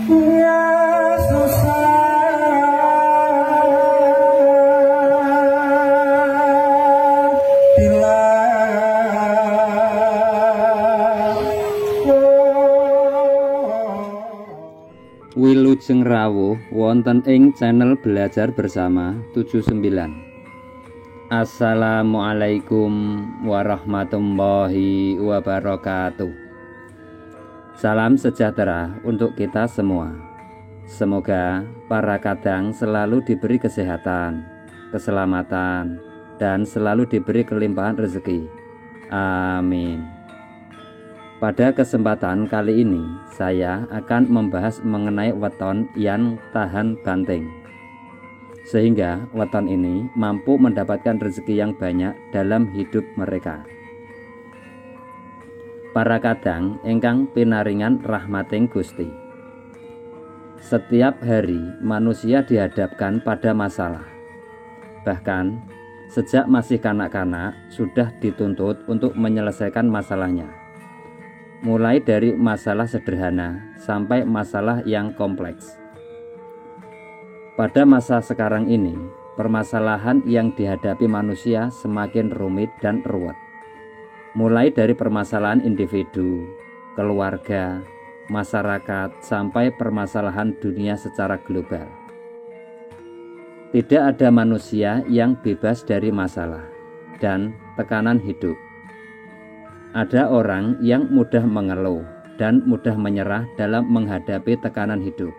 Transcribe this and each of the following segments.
Ya susah bila Wilujeng rawuh wonten ing channel Belajar Bersama 79. Assalamualaikum warahmatullahi wabarakatuh. Salam sejahtera untuk kita semua. Semoga para kadang selalu diberi kesehatan, keselamatan, dan selalu diberi kelimpahan rezeki. Amin. Pada kesempatan kali ini, saya akan membahas mengenai weton yang tahan banting. Sehingga weton ini mampu mendapatkan rezeki yang banyak dalam hidup mereka. Para kadang ingkang pinaringan rahmating Gusti. Setiap hari manusia dihadapkan pada masalah. Bahkan sejak masih kanak-kanak sudah dituntut untuk menyelesaikan masalahnya. Mulai dari masalah sederhana sampai masalah yang kompleks. Pada masa sekarang ini, permasalahan yang dihadapi manusia semakin rumit dan ruwet. Mulai dari permasalahan individu, keluarga, masyarakat, sampai permasalahan dunia secara global. Tidak ada manusia yang bebas dari masalah dan tekanan hidup. Ada orang yang mudah mengeluh dan mudah menyerah dalam menghadapi tekanan hidup.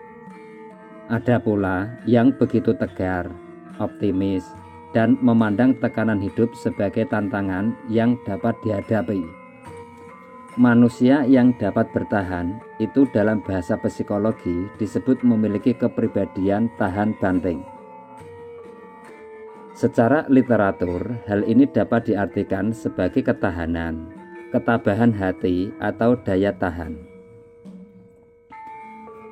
Ada pula yang begitu tegar, optimis, dan memandang tekanan hidup sebagai tantangan yang dapat dihadapi. Manusia yang dapat bertahan itu dalam bahasa psikologi disebut memiliki kepribadian tahan banting. Secara literatur, hal ini dapat diartikan sebagai ketahanan, ketabahan hati, atau daya tahan.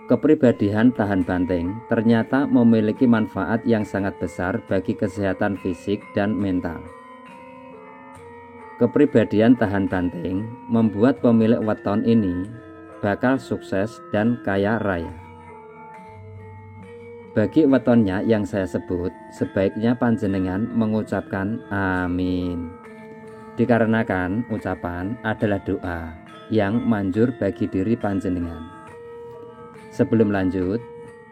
Kepribadian tahan banting ternyata memiliki manfaat yang sangat besar bagi kesehatan fisik dan mental. Kepribadian tahan banting membuat pemilik weton ini bakal sukses dan kaya raya. Bagi wetonnya yang saya sebut, sebaiknya panjenengan mengucapkan amin. Dikarenakan ucapan adalah doa yang manjur bagi diri panjenengan. Sebelum lanjut,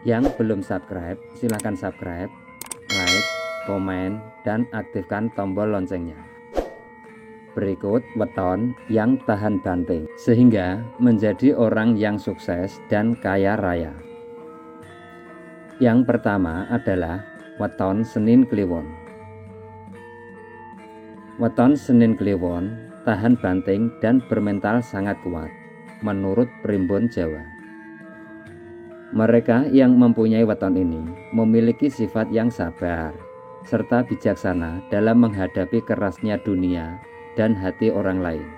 yang belum subscribe, silahkan subscribe, like, komen, dan aktifkan tombol loncengnya. Berikut weton yang tahan banting, sehingga menjadi orang yang sukses dan kaya raya. Yang pertama adalah weton Senin Kliwon. Weton Senin Kliwon tahan banting dan bermental sangat kuat, menurut Primbon Jawa. Mereka yang mempunyai weton ini memiliki sifat yang sabar serta bijaksana dalam menghadapi kerasnya dunia dan hati orang lain.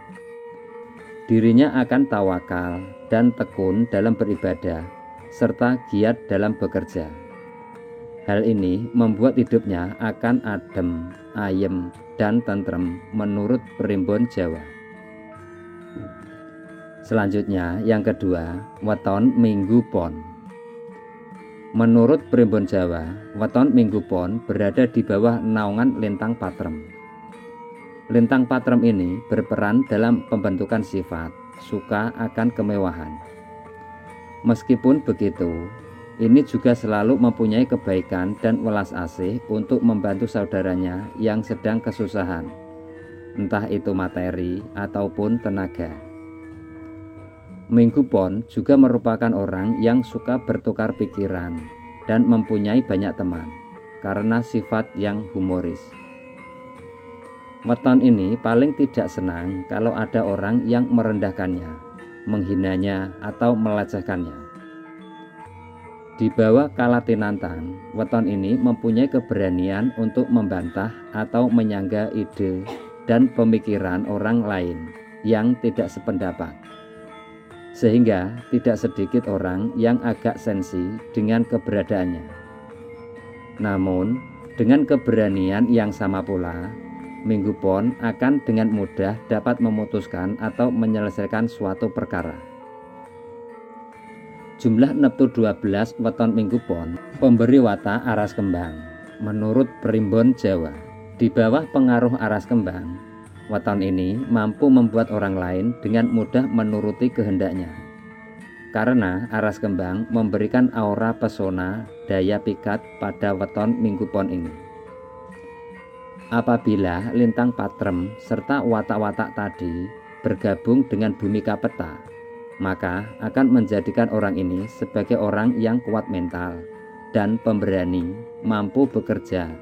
Dirinya akan tawakal dan tekun dalam beribadah serta giat dalam bekerja. Hal ini membuat hidupnya akan adem, ayem, dan tentrem menurut Primbon Jawa. Selanjutnya yang kedua, weton Minggu Pon. Menurut Primbon Jawa, weton Minggu Pon berada di bawah naungan lintang patrem. Lintang patrem ini berperan dalam pembentukan sifat, suka akan kemewahan. Meskipun begitu, ini juga selalu mempunyai kebaikan dan welas asih untuk membantu saudaranya yang sedang kesusahan, entah itu materi ataupun tenaga. Minggu Pon juga merupakan orang yang suka bertukar pikiran dan mempunyai banyak teman karena sifat yang humoris. Weton ini paling tidak senang kalau ada orang yang merendahkannya, menghinanya, atau melecehkannya. Di bawah kala tinantang, weton ini mempunyai keberanian untuk membantah atau menyangga ide dan pemikiran orang lain yang tidak sependapat. Sehingga tidak sedikit orang yang agak sensi dengan keberadaannya. Namun, dengan keberanian yang sama pula, Minggu Pon akan dengan mudah dapat memutuskan atau menyelesaikan suatu perkara. Jumlah neptu 12 weton minggu pon pemberi watak aras kembang. Menurut Primbon Jawa, di bawah pengaruh aras kembang, weton ini mampu membuat orang lain dengan mudah menuruti kehendaknya. Karena aras kembang memberikan aura pesona daya pikat pada weton minggu pon ini. Apabila lintang patrem serta watak-watak tadi bergabung dengan bumika peta, maka akan menjadikan orang ini sebagai orang yang kuat mental dan pemberani, mampu bekerja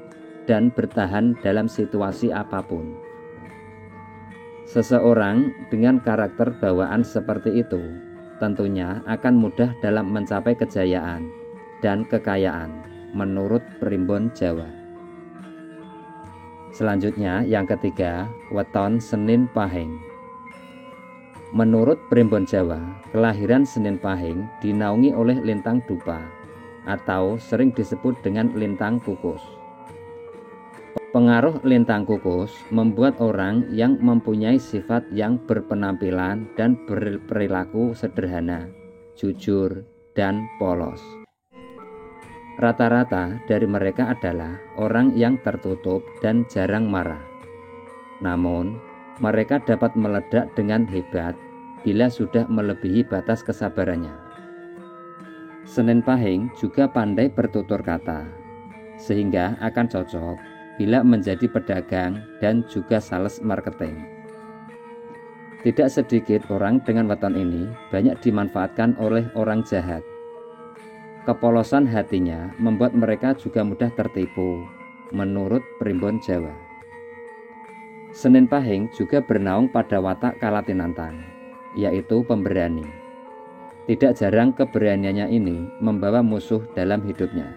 dan bertahan dalam situasi apapun. Seseorang dengan karakter bawaan seperti itu tentunya akan mudah dalam mencapai kejayaan dan kekayaan menurut Primbon Jawa. Selanjutnya yang ketiga, weton Senin Pahing. Menurut Primbon Jawa, kelahiran Senin Pahing dinaungi oleh lintang dupa atau sering disebut dengan lintang kukus. Pengaruh lintang kukus membuat orang yang mempunyai sifat yang berpenampilan dan berperilaku sederhana, jujur, dan polos. Rata-rata dari mereka adalah orang yang tertutup dan jarang marah. Namun, mereka dapat meledak dengan hebat bila sudah melebihi batas kesabarannya. Senin Pahing juga pandai bertutur kata, sehingga akan cocok bila menjadi pedagang dan juga sales marketing. Tidak sedikit orang dengan weton ini banyak dimanfaatkan oleh orang jahat. Kepolosan hatinya membuat mereka juga mudah tertipu, menurut Primbon Jawa. Senin Pahing juga bernaung pada watak Kalatinantang, yaitu pemberani. Tidak jarang keberaniannya ini membawa musuh dalam hidupnya.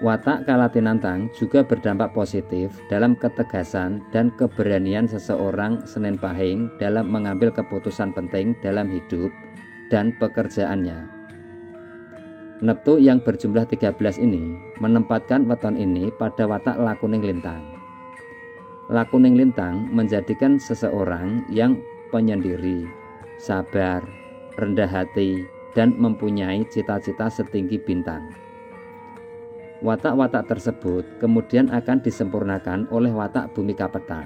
Watak Kalatinantang juga berdampak positif dalam ketegasan dan keberanian seseorang Senin Pahing dalam mengambil keputusan penting dalam hidup dan pekerjaannya. Neptu yang berjumlah 13 ini menempatkan weton ini pada watak Lakuning Lintang. Lakuning Lintang menjadikan seseorang yang penyendiri, sabar, rendah hati, dan mempunyai cita-cita setinggi bintang. Watak-watak tersebut kemudian akan disempurnakan oleh watak Bumika Peta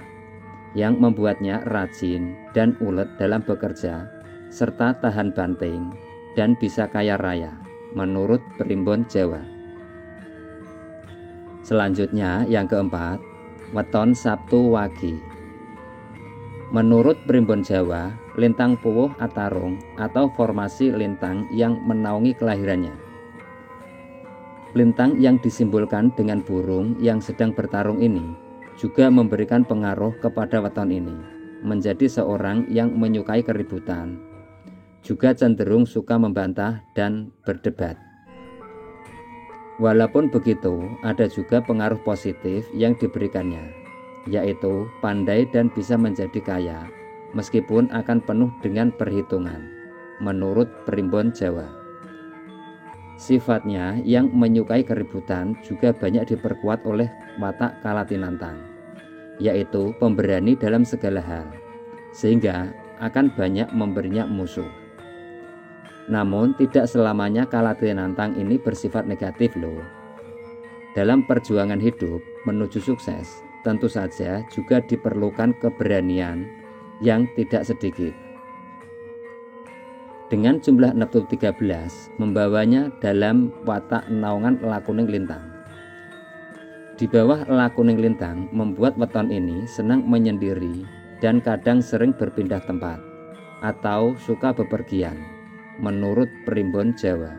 yang membuatnya rajin dan ulet dalam bekerja serta tahan banting dan bisa kaya raya menurut Primbon Jawa. Selanjutnya yang keempat, weton Sabtu Wage. Menurut Primbon Jawa, lintang Puwuh Atarung atau formasi lintang yang menaungi kelahirannya. Lintang yang disimbolkan dengan burung yang sedang bertarung ini juga memberikan pengaruh kepada weton ini, menjadi seorang yang menyukai keributan, juga cenderung suka membantah dan berdebat. Walaupun begitu, ada juga pengaruh positif yang diberikannya, yaitu pandai dan bisa menjadi kaya, meskipun akan penuh dengan perhitungan, menurut Primbon Jawa. Sifatnya yang menyukai keributan juga banyak diperkuat oleh watak Kalatinantang, yaitu pemberani dalam segala hal, sehingga akan banyak memberinya musuh. Namun tidak selamanya Kalatinantang ini bersifat negatif loh. Dalam perjuangan hidup menuju sukses, tentu saja juga diperlukan keberanian yang tidak sedikit. Dengan jumlah neptu 13 membawanya dalam watak naungan Lakuning Lintang. Di bawah Lakuning Lintang membuat weton ini senang menyendiri dan kadang sering berpindah tempat atau suka bepergian, menurut Primbon Jawa.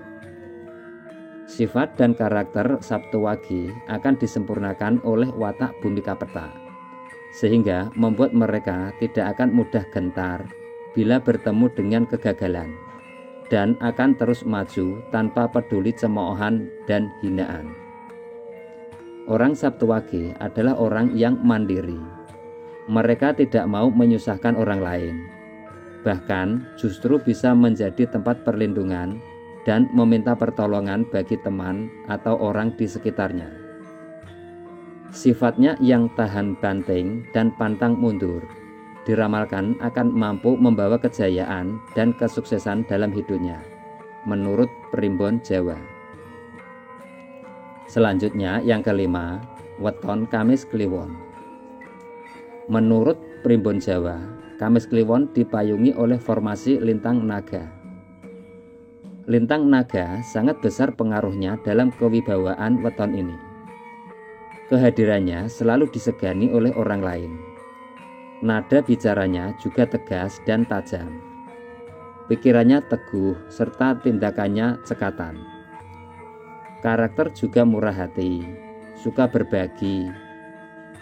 Sifat dan karakter Sabtu Wage akan disempurnakan oleh watak Bumika Peta, sehingga membuat mereka tidak akan mudah gentar bila bertemu dengan kegagalan, dan akan terus maju tanpa peduli cemoohan dan hinaan. Orang Sabtu Wage adalah orang yang mandiri. Mereka tidak mau menyusahkan orang lain, bahkan justru bisa menjadi tempat perlindungan dan meminta pertolongan bagi teman atau orang di sekitarnya. Sifatnya yang tahan banting dan pantang mundur diramalkan akan mampu membawa kejayaan dan kesuksesan dalam hidupnya. menurut Primbon Jawa. Selanjutnya yang kelima, weton Kamis Kliwon. Menurut Primbon Jawa, Kamis Kliwon dipayungi oleh formasi lintang naga. Lintang naga sangat besar pengaruhnya dalam kewibawaan weton ini. Kehadirannya selalu disegani oleh orang lain. Nada bicaranya juga tegas dan tajam. Pikirannya teguh serta tindakannya cekatan. Karakter juga murah hati, suka berbagi,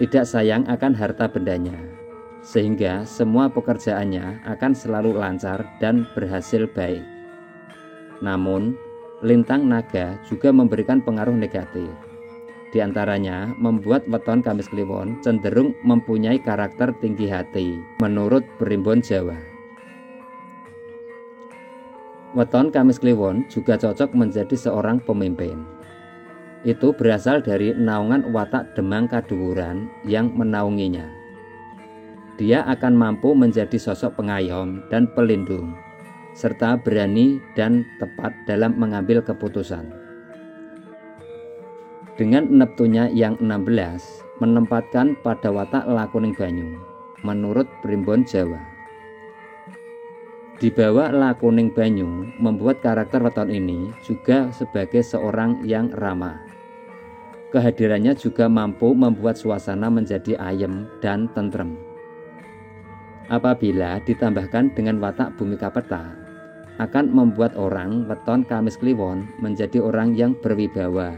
tidak sayang akan harta bendanya, sehingga semua pekerjaannya akan selalu lancar dan berhasil baik. Namun, lintang naga juga memberikan pengaruh negatif. Di antaranya membuat weton Kamis Kliwon cenderung mempunyai karakter tinggi hati, menurut Primbon Jawa. Weton Kamis Kliwon juga cocok menjadi seorang pemimpin. Itu berasal dari naungan watak Demang Kaduwuran yang menaunginya. Dia akan mampu menjadi sosok pengayom dan pelindung, serta berani dan tepat dalam mengambil keputusan. Dengan neptunya yang 16 menempatkan pada watak lakuning banyu, menurut Primbon Jawa. Di bawah lakuning banyu membuat karakter weton ini juga sebagai seorang yang ramah. Kehadirannya juga mampu membuat suasana menjadi ayem dan tentrem. Apabila ditambahkan dengan watak Bhumika Peta, akan membuat orang weton Kamis Kliwon menjadi orang yang berwibawa,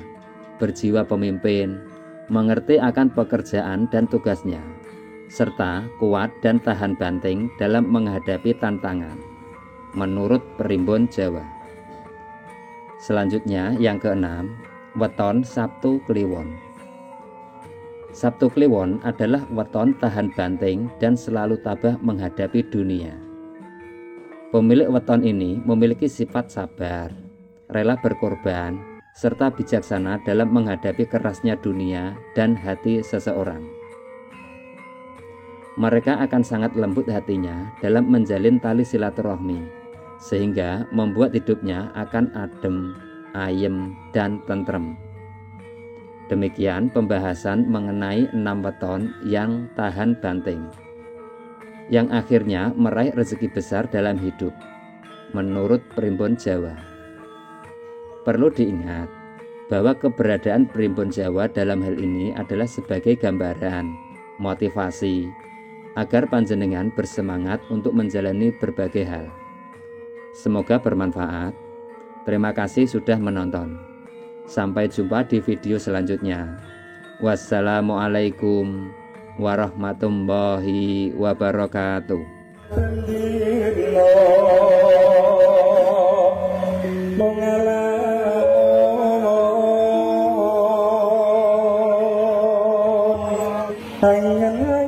berjiwa pemimpin, mengerti akan pekerjaan dan tugasnya, serta kuat dan tahan banting dalam menghadapi tantangan, menurut Primbon Jawa. Selanjutnya yang keenam, weton Sabtu Kliwon. Sabtu Kliwon adalah weton tahan banting dan selalu tabah menghadapi dunia. Pemilik weton ini memiliki sifat sabar, rela berkorban, serta bijaksana dalam menghadapi kerasnya dunia dan hati seseorang. Mereka akan sangat lembut hatinya dalam menjalin tali silaturahmi, sehingga membuat hidupnya akan adem, ayem, dan tentrem. Demikian pembahasan mengenai 6 weton yang tahan banting, yang akhirnya meraih rezeki besar dalam hidup, menurut Primbon Jawa. Perlu diingat bahwa keberadaan Primbon Jawa dalam hal ini adalah sebagai gambaran, motivasi, agar panjenengan bersemangat untuk menjalani berbagai hal. Semoga bermanfaat. Terima kasih sudah menonton. Sampai jumpa di video selanjutnya. Wassalamualaikum warahmatullahi wabarakatuh. Hanya